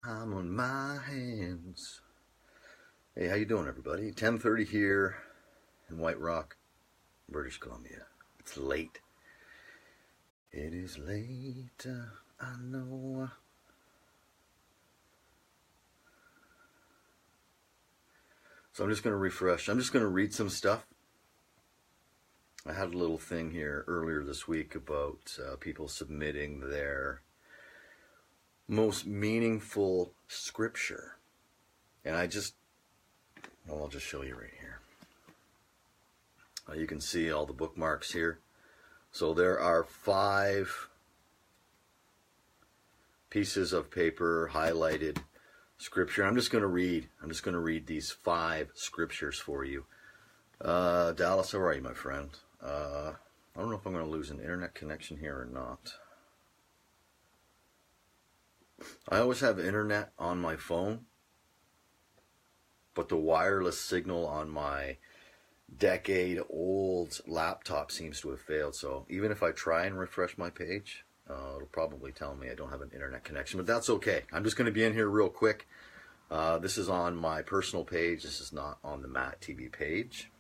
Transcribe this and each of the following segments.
I'm on my hands. Hey, how you doing, everybody? 10:30 here in White Rock, British Columbia. It's late. It is late, I know. So I'm just going to refresh. I'm just going to read some stuff. I had a little thing here earlier this week about people submitting their most meaningful scripture. And I'll just show you right here. You can see all the bookmarks here. So there are 5 pieces of paper highlighted scripture. I'm just going to read these 5 scriptures for you. Dallas, how are you, my friend? I don't know if I'm going to lose an internet connection here or not. I always have internet on my phone, but the wireless signal on my decade-old laptop seems to have failed. So even if I try and refresh my page, it'll probably tell me I don't have an internet connection, but that's okay. I'm just going to be in here real quick. This is on my personal page. This is not on the MattTv page.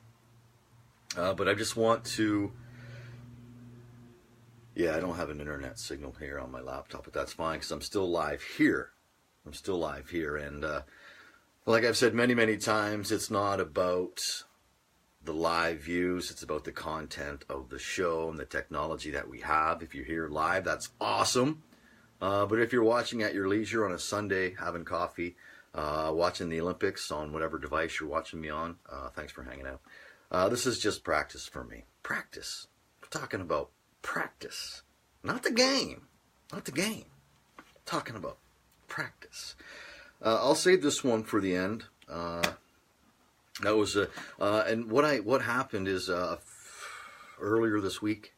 But I just want to... Yeah, I don't have an internet signal here on my laptop, but that's fine because I'm still live here. And like I've said many, many times, it's not about the live views. It's about the content of the show and the technology that we have. If you're here live, that's awesome. But if you're watching at your leisure on a Sunday, having coffee, watching the Olympics on whatever device you're watching me on, thanks for hanging out. This is just practice for me. Practice. We're talking about practice. Not the game. Not the game. Talking about practice. I'll save this one for the end. That was and what happened is earlier this week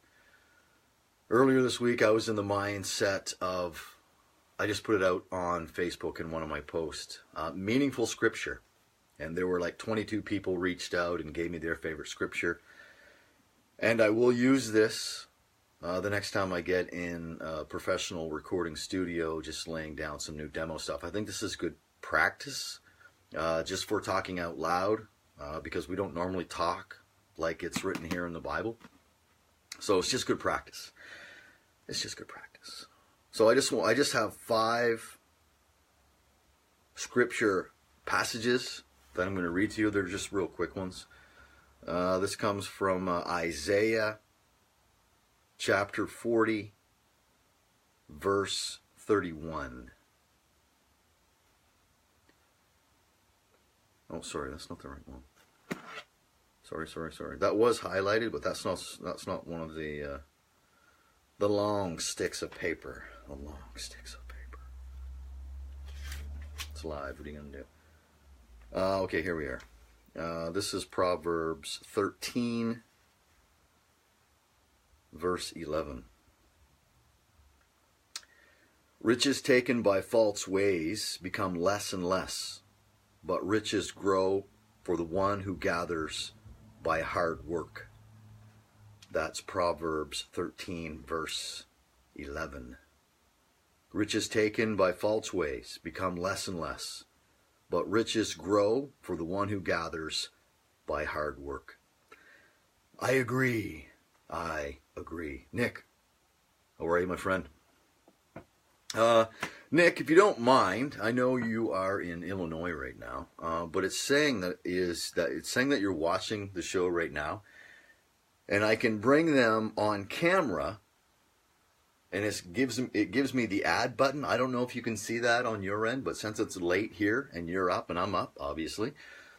I was in the mindset of, I just put it out on Facebook in one of my posts, meaningful scripture, and there were like 22 people reached out and gave me their favorite scripture, and I will use this the next time I get in a professional recording studio, just laying down some new demo stuff. I think this is good practice. Just for talking out loud, because we don't normally talk like it's written here in the Bible. So it's just good practice. It's just good practice. So I just have 5 scripture passages that I'm going to read to you. They're just real quick ones. This comes from Isaiah chapter 40, verse 31. Oh, sorry, that's not the right one. Sorry. That was highlighted, but that's not one of the long sticks of paper. The long sticks of paper. It's live. What are you gonna do? Okay, here we are. This is Proverbs 13, verse 11. Riches taken by false ways become less and less, but riches grow for the one who gathers by hard work. That's Proverbs 13, verse 11. Riches taken by false ways become less and less, but riches grow for the one who gathers by hard work. I agree. Nick, how are you, my friend? Nick, if you don't mind, I know you are in Illinois right now, but it's saying that you're watching the show right now, and I can bring them on camera, and it gives me the add button. I don't know if you can see that on your end, but since it's late here and you're up and I'm up, obviously,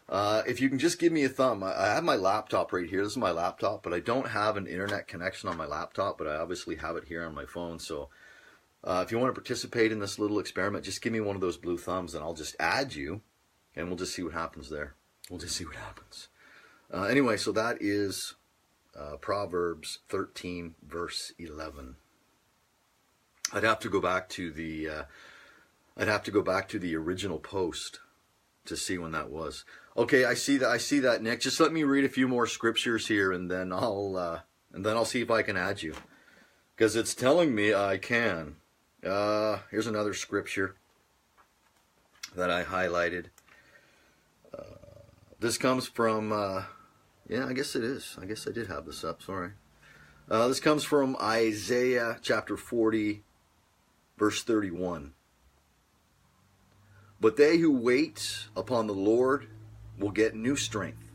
if you can just give me a thumb. I have my laptop right here. This is my laptop, but I don't have an internet connection on my laptop, but I obviously have it here on my phone, so if you want to participate in this little experiment, just give me one of those blue thumbs and I'll just add you, and we'll just see what happens there. Anyway, so that is Proverbs 13, verse 11. I'd have to go back to the original post to see when that was. Okay, I see that, Nick. Just let me read a few more scriptures here, and then I'll see if I can add you, because it's telling me I can. Here's another scripture. that I highlighted. This comes from, yeah, I guess it is. I guess I did have this up, sorry. This comes from Isaiah chapter 40, verse 31. But they who wait upon the Lord will get new strength.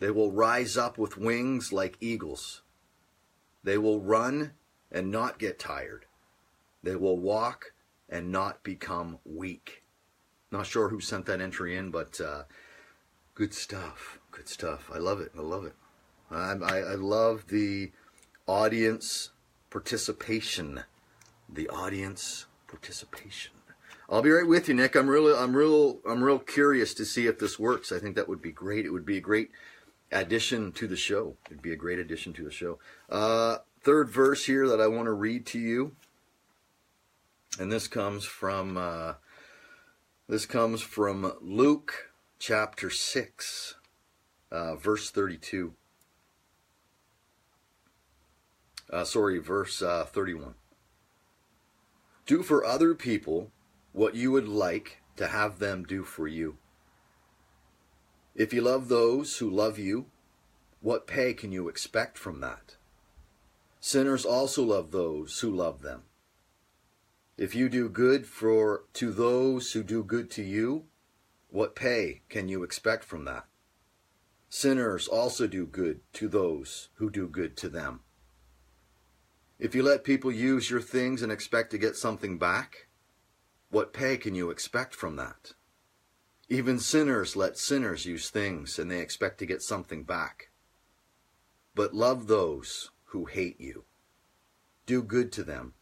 They will rise up with wings like eagles. They will run and not get tired. They will walk and not become weak. Not sure who sent that entry in, but good stuff. Good stuff. I love it. I love it. I love the audience participation. The audience participation. I'll be right with you, Nick. I'm real curious to see if this works. I think that would be great. It would be a great addition to the show. It'd be a great addition to the show. Third verse here that I want to read to you, and this comes from Luke chapter 6, verse 32. Verse 31. Do for other people what you would like to have them do for you. If you love those who love you, what pay can you expect from that? Sinners also love those who love them. If you do good to those who do good to you, what pay can you expect from that? Sinners also do good to those who do good to them. If you let people use your things and expect to get something back, what pay can you expect from that? Even sinners let sinners use things and they expect to get something back. But love those who hate you. Do good to them.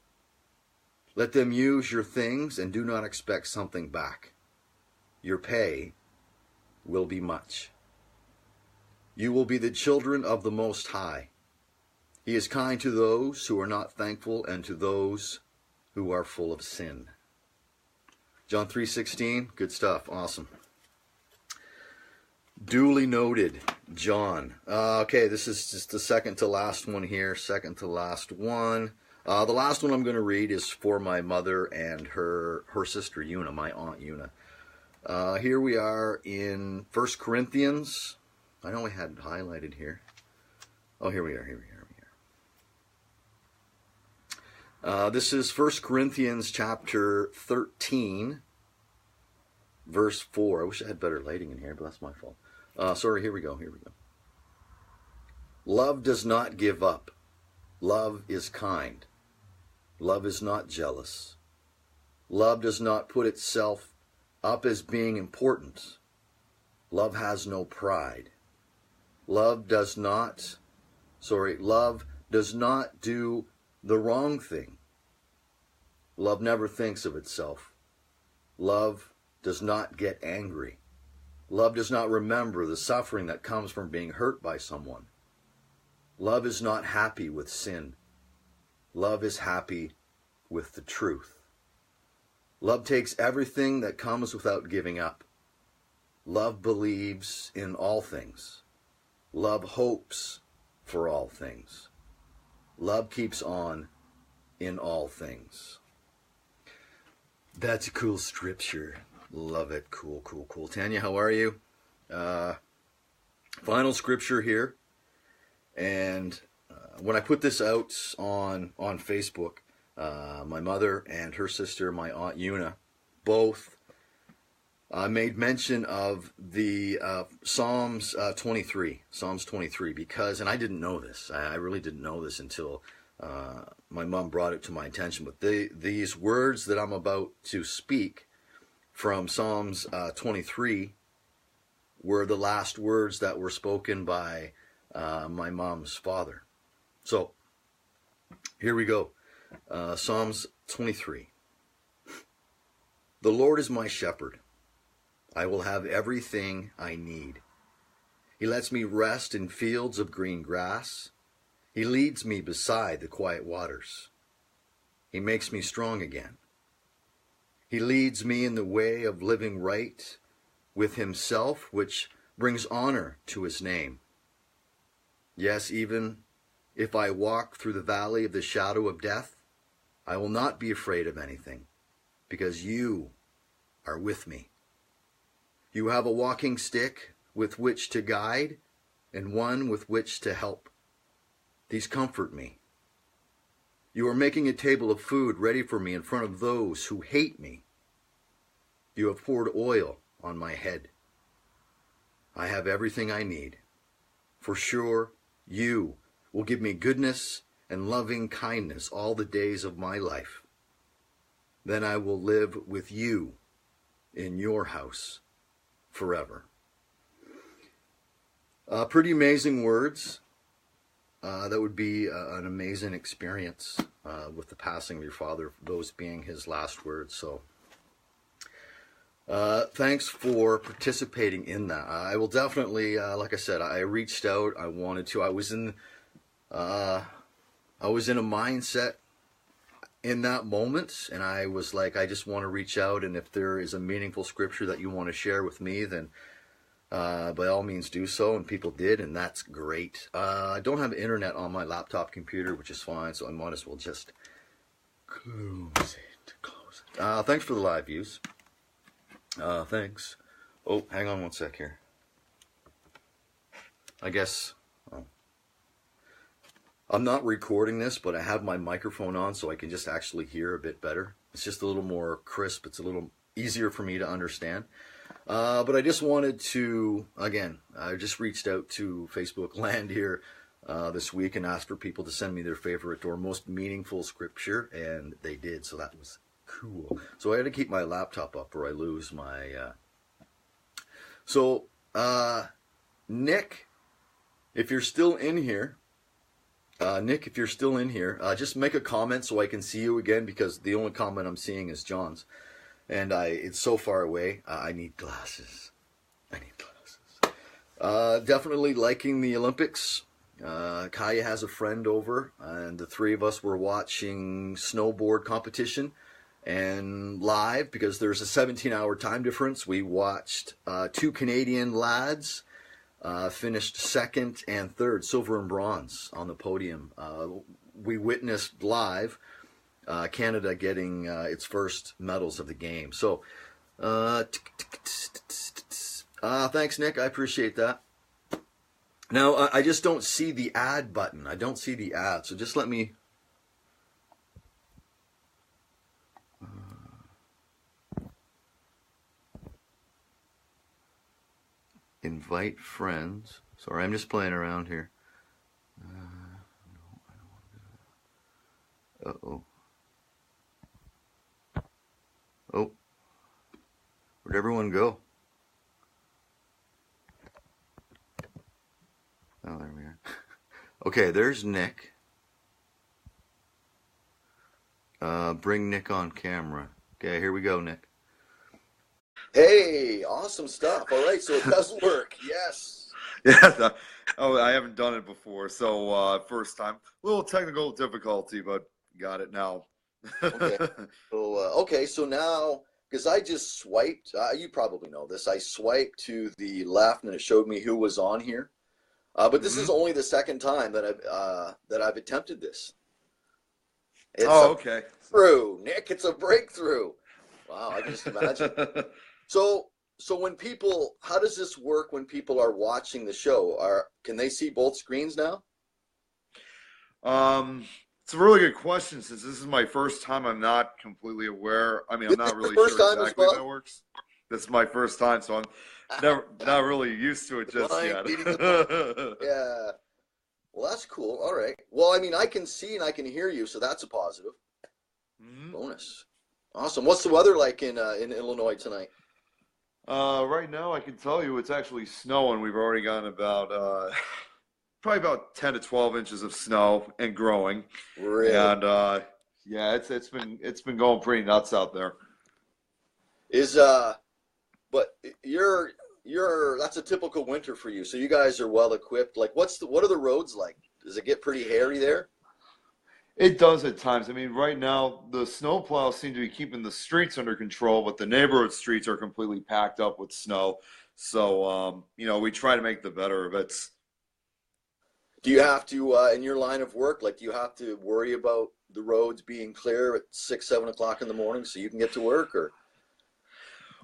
Let them use your things and do not expect something back. Your pay will be much. You will be the children of the Most High. He is kind to those who are not thankful and to those who are full of sin. John 3:16, good stuff, awesome. Duly noted, John. Okay, this is just the second to last one here, second to last one. The last one I'm going to read is for my mother and her sister Una, my aunt Una. Here we are in 1 Corinthians. I know I had it highlighted here. Oh, here we are. This is 1 Corinthians chapter 13, verse 4. I wish I had better lighting in here, but that's my fault. Sorry, here we go. Love does not give up. Love is kind. Love is not jealous. Love does not put itself up as being important. Love has no pride. Love does not do the wrong thing. Love never thinks of itself. Love does not get angry. Love does not remember the suffering that comes from being hurt by someone. Love is not happy with sin. Love is happy with the truth. Love takes everything that comes without giving up. Love believes in all things. Love hopes for all things. Love keeps on in all things. That's a cool scripture. Love it. Cool. Tanya, how are you? Final scripture here. And when I put this out on Facebook, my mother and her sister, my aunt Una, both made mention of the Psalms 23, because, and I didn't know this. I really didn't know this until my mom brought it to my attention. But these words that I'm about to speak from Psalms 23 were the last words that were spoken by my mom's father. So here we go. Psalms 23. The Lord is my shepherd. I will have everything I need. He lets me rest in fields of green grass. He leads me beside the quiet waters. He makes me strong again. He leads me in the way of living right with himself, which brings honor to his name. Yes, even if I walk through the valley of the shadow of death, I will not be afraid of anything, because you are with me. You have a walking stick with which to guide and one with which to help. These comfort me. You are making a table of food ready for me in front of those who hate me. You have poured oil on my head. I have everything I need. For sure, you will give me goodness and loving kindness all the days of my life. Then I will live with you in your house forever. Pretty amazing words. That would be an amazing experience with the passing of your father, those being his last words. So thanks for participating in that. I will definitely, like I said, I reached out. I wanted to. I was in a mindset in that moment, and I was like, I just want to reach out, and if there is a meaningful scripture that you want to share with me, then by all means do so, and people did, and that's great. I don't have internet on my laptop computer, which is fine, so I might as well just close it. Thanks for the live views. Thanks. Oh, hang on one sec here. I guess I'm not recording this, but I have my microphone on so I can just actually hear a bit better. It's just a little more crisp. It's a little easier for me to understand. But I just wanted to, again, I just reached out to Facebook Land here this week and asked for people to send me their favorite or most meaningful scripture, and they did, so that was cool. So I had to keep my laptop up or I lose my... Nick, if you're still in here, just make a comment so I can see you again, because the only comment I'm seeing is John's. And it's so far away. I need glasses. Definitely liking the Olympics. Kaya has a friend over, and the three of us were watching snowboard competition. And live, because there's a 17-hour time difference, we watched two Canadian lads finished second and third, silver and bronze, on the podium. We witnessed live Canada getting its first medals of the game. So, thanks, Nick. I appreciate that. Now, I just don't see the ad button. I don't see the ad. So just let me... invite friends. Sorry, I'm just playing around here. Uh-oh. Oh. Where'd everyone go? Oh, there we are. Okay, there's Nick. Bring Nick on camera. Okay, here we go, Nick. Hey, awesome stuff. All right, so it does work. Yes. Yeah. Oh, I haven't done it before, so first time. A little technical difficulty, but got it now. Okay. So now, because I just swiped, you probably know this. I swiped to the left, and it showed me who was on here. But this is only the second time that I've attempted this. It's okay. Breakthrough, Nick. It's a breakthrough. Wow, I can just imagine. So when people, how does this work when people are watching the show? Can they see both screens now? It's a really good question, since this is my first time. I'm not completely aware. I mean, I'm not really sure exactly how that works. This is my first time, so I'm not really used to it just yet. Yeah. Well, that's cool. All right. Well, I mean, I can see and I can hear you, so that's a positive. Bonus. Awesome. What's the weather like in Illinois tonight? Right now, I can tell you it's actually snowing. We've already gotten about probably about 10 to 12 inches of snow and growing. Really? And yeah, it's been going pretty nuts out there. But that's a typical winter for you. So you guys are well equipped. Like, what are the roads like? Does it get pretty hairy there? It does at times. I mean, right now, the snowplows seem to be keeping the streets under control, but the neighborhood streets are completely packed up with snow. So, we try to make the better of it. Do you have to, in your line of work, like, do you have to worry about the roads being clear at 6, 7 o'clock in the morning so you can get to work, or?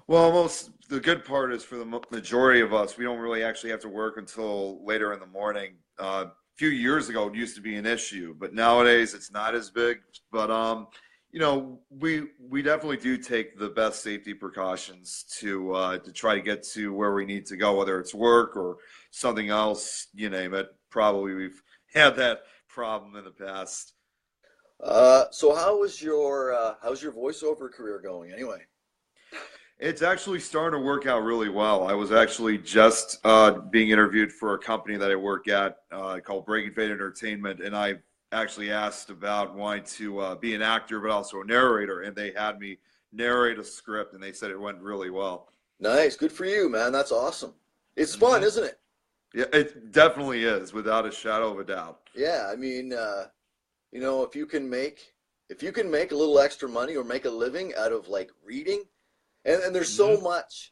Well, the good part is for the majority of us, we don't really actually have to work until later in the morning. A few years ago, it used to be an issue, but nowadays it's not as big. But we definitely do take the best safety precautions to try to get to where we need to go, whether it's work or something else, you name it. Probably we've had that problem in the past. So how's your voiceover career going anyway? It's actually starting to work out really well. I was actually just being interviewed for a company that I work at called Breaking Fade Entertainment, and I actually asked about wanting to be an actor, but also a narrator, and they had me narrate a script, and they said it went really well. Nice, good for you, man. That's awesome. It's fun, Hmm. isn't it? Yeah, it definitely is, without a shadow of a doubt. Yeah, I mean, if you can make a little extra money or make a living out of like reading, and there's so Hmm. much,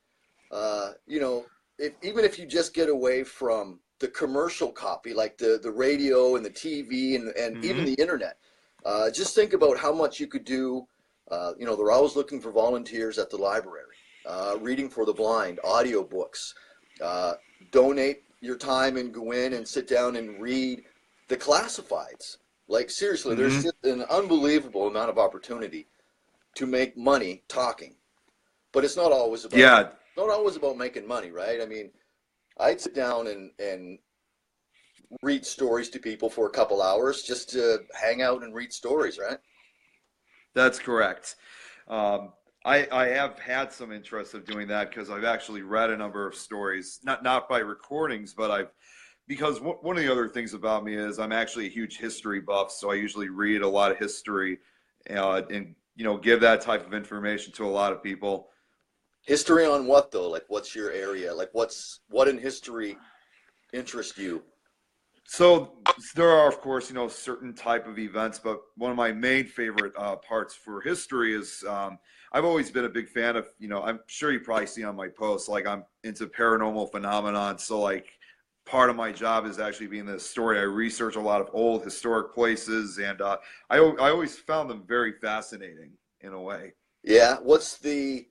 even if you just get away from the commercial copy, like the radio and the TV and even Hmm. the internet, just think about how much you could do. They're always looking for volunteers at the library, reading for the blind, audiobooks. Uh, Donate your time and go in and sit down and read the classifieds. Like seriously, there's Hmm. just an unbelievable amount of opportunity to make money talking. But it's Yeah, not always about making money, right? I mean, I'd sit down and read stories to people for a couple hours just to hang out and read stories, right? that's correct. Um, I have had some interest of doing that because I've actually read a number of stories, not by recordings, but I've because one of the other things about me is I'm actually a huge history buff, so I usually read a lot of history, and give that type of information to a lot of people. History on what though? Like what's your area? Like what in history interests you? So there are, of course, certain type of events, but one of my main favorite parts for history is I've always been a big fan of, I'm sure you probably see on my posts, like I'm into paranormal phenomenon. So like part of my job is actually being the story. I research a lot of old historic places, and I always found them very fascinating in a way. Yeah, what's the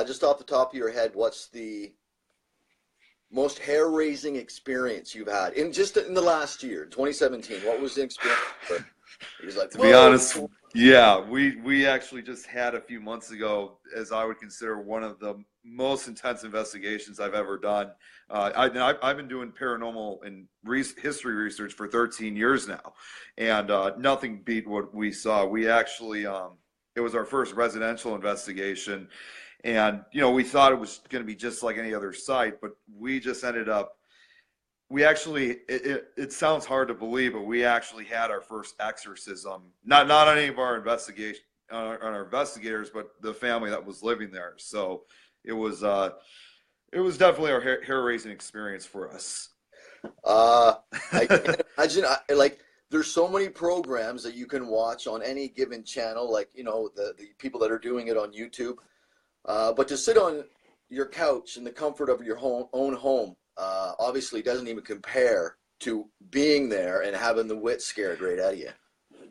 just off the top of your head, what's the most hair-raising experience you've had in the last year, 2017? What was the experience where it was like, To be whoa? honest, yeah, we actually just had a few months ago, as I would consider one of the most intense investigations I've ever done. I've been doing paranormal and history research for 13 years now, and nothing beat what we saw. We actually, it was our first residential investigation, and we thought it was going to be just like any other site, but we just ended up we actually it sounds hard to believe, but we actually had our first exorcism, not on any of our investigation on our investigators, but the family that was living there. So it was uh it was definitely our hair raising experience for us. Uh, I can't imagine. Like, there's so many programs that you can watch on any given channel, like, the people that are doing it on YouTube. But to sit on your couch in the comfort of your own home, obviously doesn't even compare to being there and having the wit scared right out of you.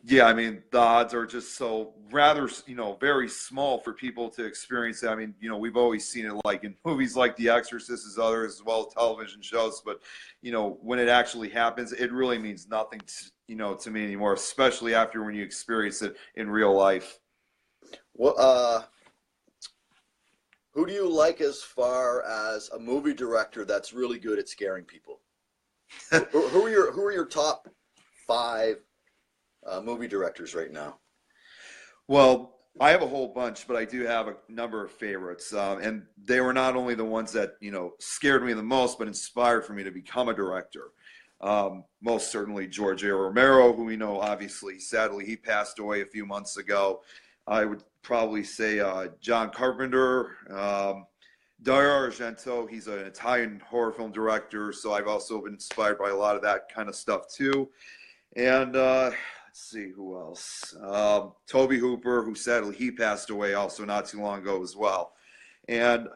Yeah, I mean, the odds are just so rather, very small for people to experience it. I mean, we've always seen it like in movies like The Exorcist, as others, as well as television shows. But, when it actually happens, it really means nothing to me anymore, especially after when you experience it in real life. Well, who do you like as far as a movie director that's really good at scaring people? Who are your top five movie directors right now? Well, I have a whole bunch, but I do have a number of favorites, and they were not only the ones that scared me the most, but inspired for me to become a director. Most certainly George A. Romero, who we know obviously, sadly, he passed away a few months ago. I would probably say John Carpenter, Dario Argento. He's an Italian horror film director, so I've also been inspired by a lot of that kind of stuff too. And let's see who else. Toby Hooper, who sadly he passed away also not too long ago as well. And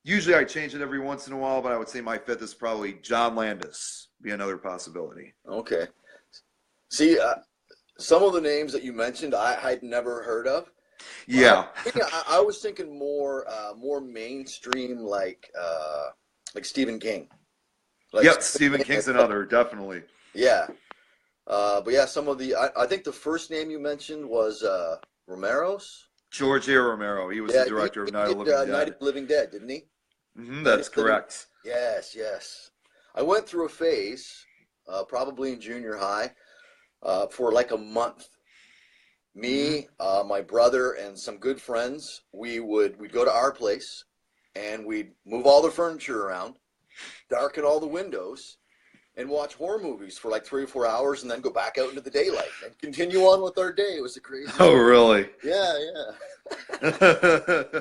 usually I change it every once in a while, but I would say my fifth is probably John Landis, be another possibility. Okay. See, some of the names that you mentioned, I'd never heard of. Yeah. I was thinking more mainstream, like Stephen King. Like Yep, Stephen Stephen King King's is like, another, definitely. yeah. But yeah, some of the I think the first name you mentioned was Romero's. George A. Romero. He was the Yeah, director of he Night of did the Living Night of Dead. the Living Dead, didn't he? Night of That's the Living. correct. Yes, yes. I went through a phase, probably in junior high, for like a month. Hmm. Me, my brother, and some good friends, we'd go to our place, and we'd move all the furniture around, darken all the windows, and watch horror movies for like 3 or 4 hours, and then go back out into the daylight and continue on with our day. It was the craziest. Oh, really? Yeah, yeah.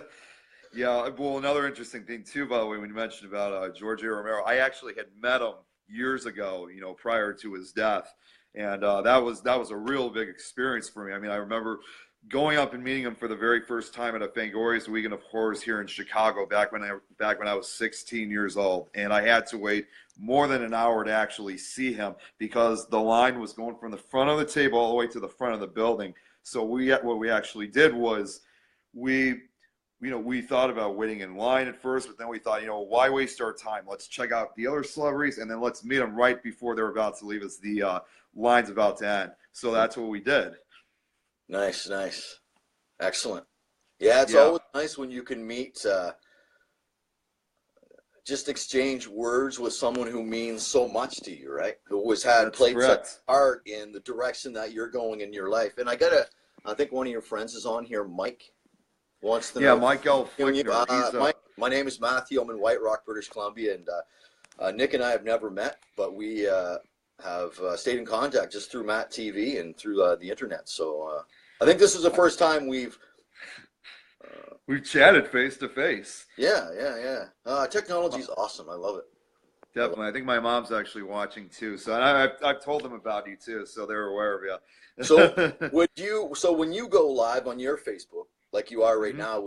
Yeah, well, another interesting thing too, by the way, when you mentioned about George A. Romero, I actually had met him years ago, prior to his death, and that was a real big experience for me. I mean, I remember going up and meeting him for the very first time at a Fangoria's Weekend of Horrors here in Chicago back when I was 16 years old, and I had to wait more than an hour to actually see him because the line was going from the front of the table all the way to the front of the building. So what we actually did was we we thought about waiting in line at first, but then we thought, why waste our time? Let's check out the other celebrities, and then let's meet them right before they're about to leave us. The line's about to end. So that's what we did. Nice, nice. Excellent. Yeah, it's Yeah, always nice when you can meet, just exchange words with someone who means so much to you, right? Who has had that's played such correct. a part in the direction that you're going in your life. And I think one of your friends is on here, Mike, wants to Yeah, know. Mike L. You, Flickner. He's Mike, my name is Matthew. I'm in White Rock, British Columbia, and Nick and I have never met, but we have stayed in contact just through Matt TV and through the internet. So I think this is the first time we've chatted face to face. yeah, yeah, yeah. Technology's awesome. I love it. I love Definitely. I think my mom's actually watching too. So and I've told them about you too, so they're aware of it. So you. so when you go live on your Facebook, like you are right Mhm. now,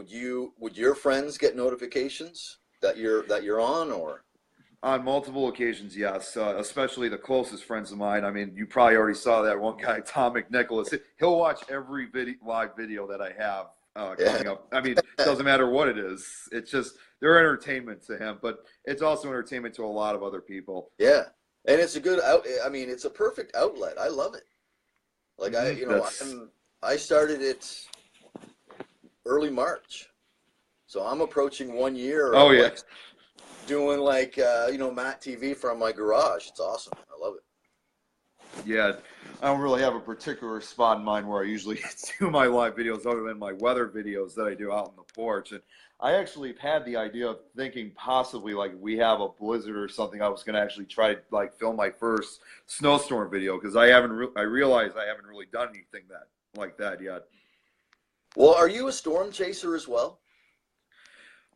would your friends get notifications that you're on or? On multiple occasions, yes. Especially the closest friends of mine. I mean, you probably already saw that one guy, Tom McNicholas. He'll watch every live video that I have Yeah. coming up. I mean, doesn't matter what it is. It's just they're entertainment to him, but it's also entertainment to a lot of other people. Yeah. And it's a good out. I mean, it's a perfect outlet. I love it. Like That's I started it early March, so I'm approaching 1 year oh of yeah. like doing like Matt TV from my garage. It's awesome. I love it. Yeah, I don't really have a particular spot in mind where I usually do my live videos other than my weather videos that I do out on the porch. And I actually have had the idea of thinking possibly like we have a blizzard or something. I was going to actually try to like film my first snowstorm video because I realized I haven't really done anything like that yet. Well, are you a storm chaser as well?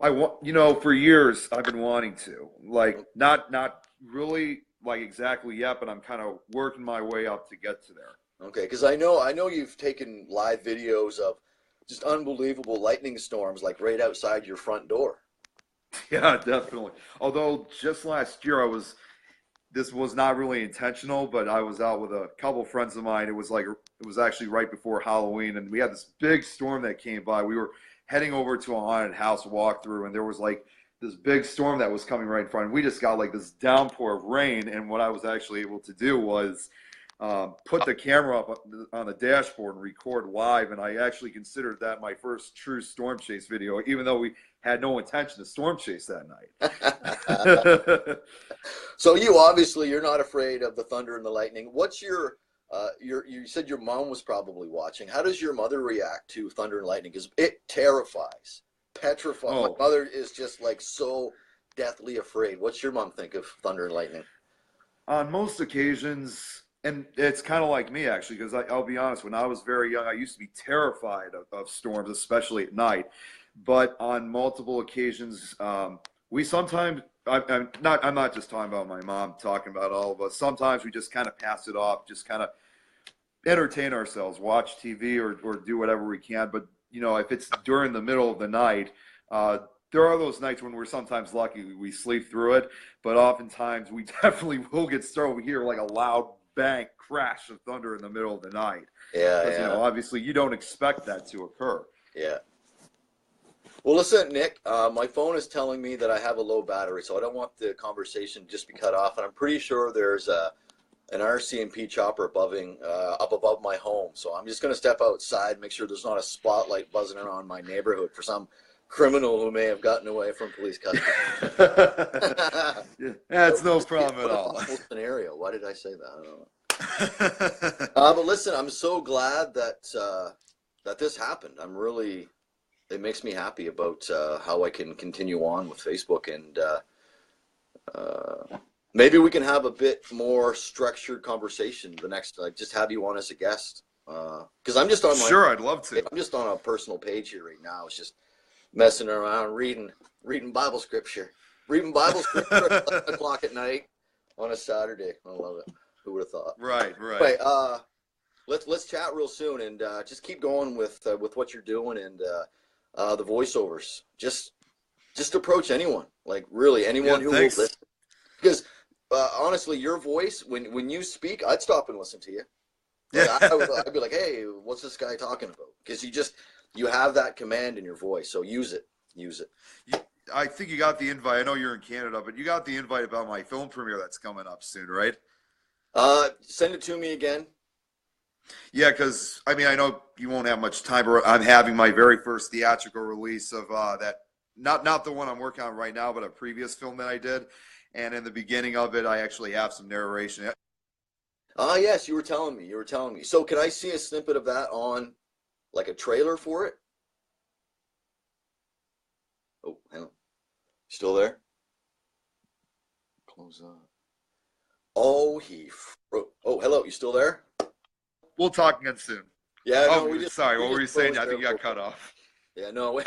I want, for years I've been wanting to, like, not really like exactly yet, but I'm kind of working my way up to get to there. Okay, because I know you've taken live videos of just unbelievable lightning storms like right outside your front door. Yeah, definitely. Although just last year this was not really intentional, but I was out with a couple friends of mine. It was actually right before Halloween, and we had this big storm that came by. We were heading over to a haunted house walkthrough, and there was like this big storm that was coming right in front. And we just got like this downpour of rain, and what I was actually able to do was put the camera up on the dashboard and record live. And I actually considered that my first true storm chase video, even though we had no intention to storm chase that night. So you're not afraid of the thunder and the lightning. What's you said your mom was probably watching. How does your mother react to thunder and lightning? Because it terrifies, petrifies. My Oh, mother is just like so deathly afraid. What's your mom think of thunder and lightning? on most occasions, and it's kind of like me actually, because I'll be honest, when I was very young, I used to be terrified of storms, especially at night. But on multiple occasions, we sometimes, I'm not just talking about my mom, talking about all of us. Sometimes we just kind of pass it off, just kind of entertain ourselves, watch TV or do whatever we can. But if it's during the middle of the night, there are those nights when we're sometimes lucky we sleep through it, but oftentimes we definitely will get startled. We hear like a loud bang crash of thunder in the middle of the night Yeah, because yeah, obviously you don't expect that to occur. Yeah. Well, listen, Nick, my phone is telling me that I have a low battery, so I don't want the conversation to just be cut off. And I'm pretty sure there's an RCMP chopper up above my home. So I'm just going to step outside, make sure there's not a spotlight buzzing around my neighborhood for some criminal who may have gotten away from police custody. Yeah, that's no problem at all. What a scenario. Why did I say that? I don't know. But listen, I'm so glad that that this happened. It makes me happy about how I can continue on with Facebook, and maybe we can have a bit more structured conversation the next. Just have you on as a guest, because I'm just on my. Sure, I'd love to. I'm just on a personal page here right now. It's just messing around, reading Bible scripture at 11 o'clock at night on a Saturday. I love it. Who would have thought? Right. Anyway, let's chat real soon, and just keep going with what you're doing, and the voiceovers. Just approach anyone, like really anyone who will listen. Because honestly, your voice, when you speak, I'd stop and listen to you. Like, I'd be like, hey, what's this guy talking about? Because you have that command in your voice, so use it. I think you got the invite. I know you're in Canada, but you got the invite about my film premiere that's coming up soon, right? Send it to me again. Yeah, because I know you won't have much time, but I'm having my very first theatrical release of that. Not the one I'm working on right now, but a previous film that I did. And in the beginning of it, I actually have some narration. Yes, you were telling me. So can I see a snippet of that on, like, a trailer for it? Oh, hang on. Still there? Close up. Oh, oh, hello. You still there? We'll talk again soon. Yeah. No, sorry. What were you saying? I think you got cut off. Yeah. No.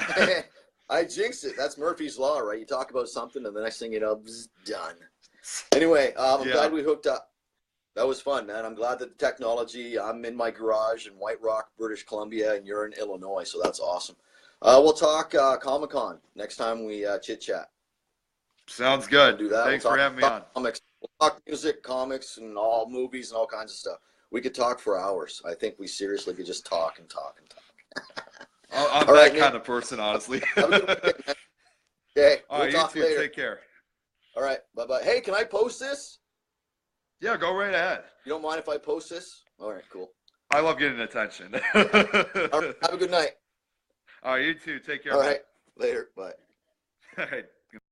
I jinxed it. That's Murphy's Law, right? You talk about something, and the next thing you know, done. Anyway, I'm glad we hooked up. That was fun, man. I'm glad that the technology. I'm in my garage in White Rock, British Columbia, and you're in Illinois, so that's awesome. We'll talk Comic-Con next time we chit chat. Sounds good. We'll do that. Thanks for having me on. Comics. We'll talk music, comics, and all movies and all kinds of stuff. We could talk for hours. I think we seriously could just talk and talk and talk. I'm all that kind of person, honestly. Have a good weekend, man. Okay. All right, you too. Later. Take care. All right. Bye-bye. Hey, can I post this? Yeah, go right ahead. You don't mind if I post this? All right, cool. I love getting attention. All right, have a good night. All right, you too. Take care. All right. Later. Bye. All right.